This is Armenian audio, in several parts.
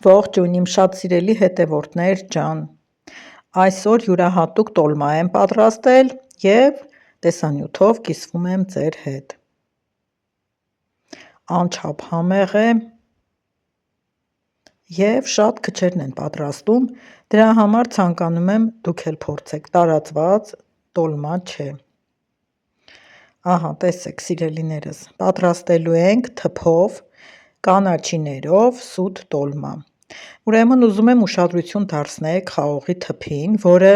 Ողջույն իմ շատ սիրելի հետևորդներ ջան, այսօր յուրահատուկ տոլմա եմ պատրաստել և տեսանյութով կիսվում եմ ձեր հետ։ Անչափ համեղ է և շատ քչերն են պատրաստում, դրա համար ցանկանում եմ դուք էլ փորձեք, տարածված տոլմա չէ։ Ահա տեսեք սիրելիներս, պատրաստելու ենք թփով, կանաչիներով սուտ տոլմա։ Ուրեմն ուզում եմ ուշադրություն դարձնեք խաղողի թփին, որը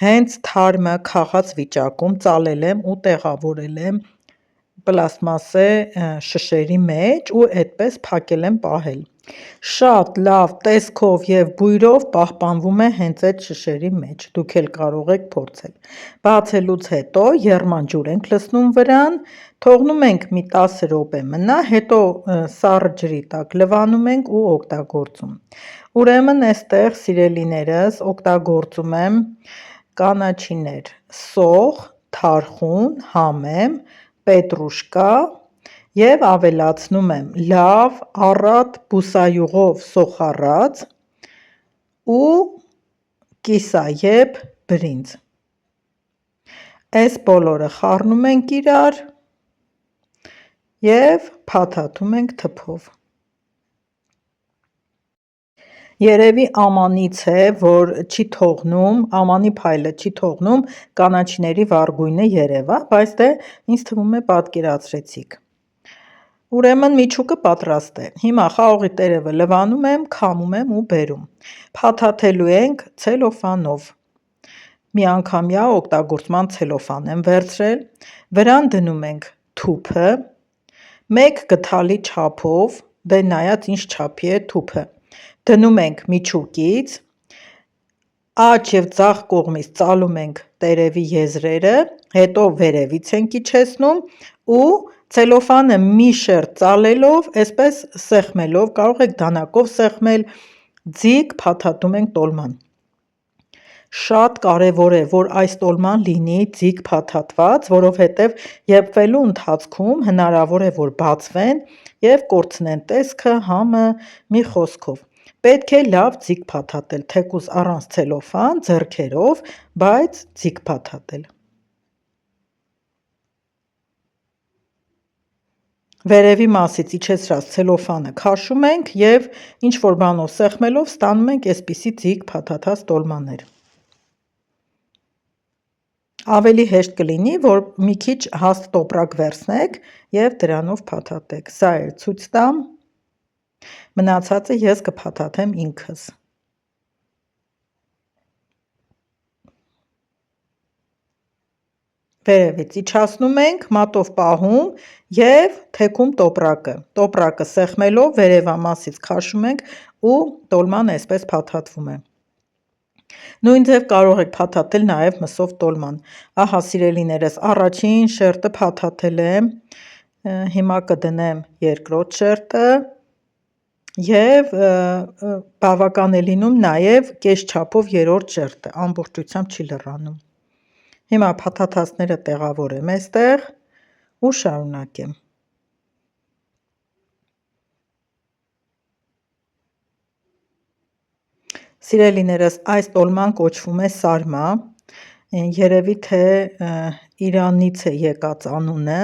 հենց թարմը քաղած վիճակում ծալել եմ ու տեղավորել եմ պլաստմասե շշերի մեջ ու այդպես փակել եմ պահել։ Շատ լավ տեսքով և բույրով պահպանվում է հենց այդ շշերի մեջ, դուք էլ կարող եք փորձել։ Բացելուց հետո եռման ջուր ենք լցնում վրան, թողնում ենք մի 10 րոպե մնա, հետո սառը ջրի տակ լվանում ենք ու օգտագործում։ Ուրեմն այստեղ սիրելիներս օգտագործում եմ կանաչիներ սող, թարխուն, համեմ, պետրուշկա և ավելացնում եմ լավ առատ բուսայուղով սոխառած ու կիսայեպ բրինձ։ Այս բոլորը խառնում ենք իրար և փաթաթում ենք թփով։ Երևի ամանից է, որ չի թողնում, ամանի փայլը չի թողնում կանաչիների վառ գույնը երևա, բայց դե ինձ թվում է պատկերացրեցիք։ Ուրեմն միջուկը պատրաստ է։ Հիմա խաղողի տերևը լվանում եմ, քամում եմ ու բերում։ Փաթաթելու ենք ցելոֆանով։ Միանգամյա օգտագործման ցելոֆան եմ վերցրել, վրան դնում ենք թուփը, 1 գդալի չափով, դե նայած ինչ չափի է թուփը, դնում ենք միջուկից, աջ և ձախ կողմից ծալում ենք տերևի եզրերը, հետո վերևից ենք իջեցնում ու ցելոֆանը մի շերտ ծալելով, այսպես սեղմելով, կարող եք դանակով սեղմել, ձիգ փաթաթում ենք տոլման։ Շատ կարևոր է, որ այս տոլման լինի ձիգ փաթաթված, որովհետև եփվելու ընթացքում հնարավոր է, որ բացվեն և կորցնեն տեսքը, համը, մի խոսքով։ Պետք է լավ ձիգ փաթաթել, թեկուզ առանց ցելոֆան, ձեռքերով, բայց ձիգ փաթաթել։ Վերևի մասից իջեցրած ցելոֆանը քաշում ենք և ինչ-որ բանով սեղմելով ստանում ենք այսպիսի ձիգ փաթաթած տոլմաներ։ Ավելի հեշտ կլինի, որ մի քիչ հաստ տոպրակ վերցնեք և դրանով փաթաթեք։ Սա էլ ցույց տամ, մնացածը ես կփաթաթեմ ինքս։ Վերևից իջացնում ենք, մատով պահում և թեքում տոպրակը սեղմելով վերևամասից քաշում ենք ու տոլման այսպես փաթաթվում է։ Նույն ձև կարող եք փաթաթել նաև մսով տոլման։ Ահա սիրելիներս, առաջին շերտը փաթաթել եմ, հիմա կդնեմ երկրորդ շերտը և բավական է լինում նաև կես չափով երրորդ շերտը, ամբողջությամբ չի լռանում։ Հիմա փաթաթածները տեղավորեմ այստեղ ու շարունակեմ։ Սիրելիներս, այս տոլման կոչվում է սարմա, երևի թե Իրանից է եկած անունը։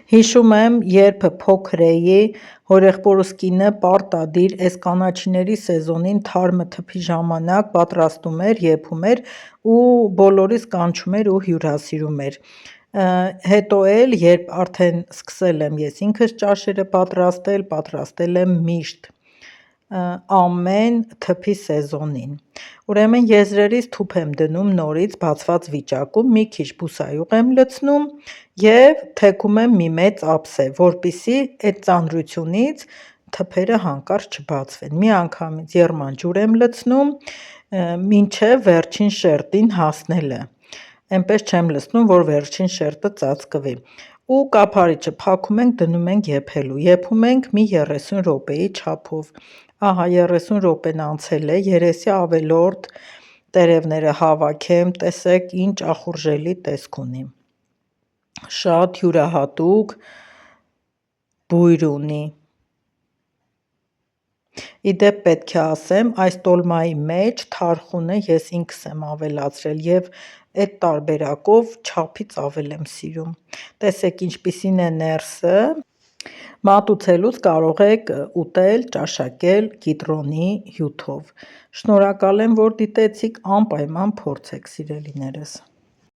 Հիշում եմ, երբ փոքր էի, հորեղբորս կինը պարտադիր այս կանաչիների սեզոնին թարմը թփի ժամանակ պատրաստում էր, եփում էր ու բոլորիս կանչում էր ու հյուրասիրում էր։ Հետո էլ, երբ արդեն սկսել եմ ես ինքս ճաշերը պատրաստել եմ միշտ ամեն թփի սեզոնին։ Ուրեմն եզրերից թուփ եմ դնում նորից բացված վիճակում, մի քիչ բուսայուղ եմ լցնում և թեքում եմ մի մեծ ափսե, որպեսզի այդ ծանրությունից թփերը հանկարծ չբացվեն։ Միանգամից եռման ջուր եմ լցնում մինչև վերջին շերտին հասնելը, այնպես չեմ լցնում, որ վերջին շերտը ծածկվի։ Ու կափարիչը փակում ենք, դնում ենք եփելու, եփում ենք մի 30 րոպեի չափով։ Ահա 30 րոպեն անցել է, երեսի ավելորդ տերևները հավաքեմ, տեսեք ինչ ախորժելի տեսք ունի։ Շատ յուրահատուկ բույր ունի։ Ի դեպ պետք է ասեմ, այս տոլմայի մեջ թարխունը ես ինքս եմ ավելացրել և այդ տարբերակով չափից ավել եմ սիրում։ Տեսեք ինչպիսին է ներսը։ Մատուցելուց կարող եք ուտել, ճաշակել կիտրոնի հյութով։ Շնորհակալ եմ, որ դիտեցիք, անպայման փորձեք, սիրելիներս։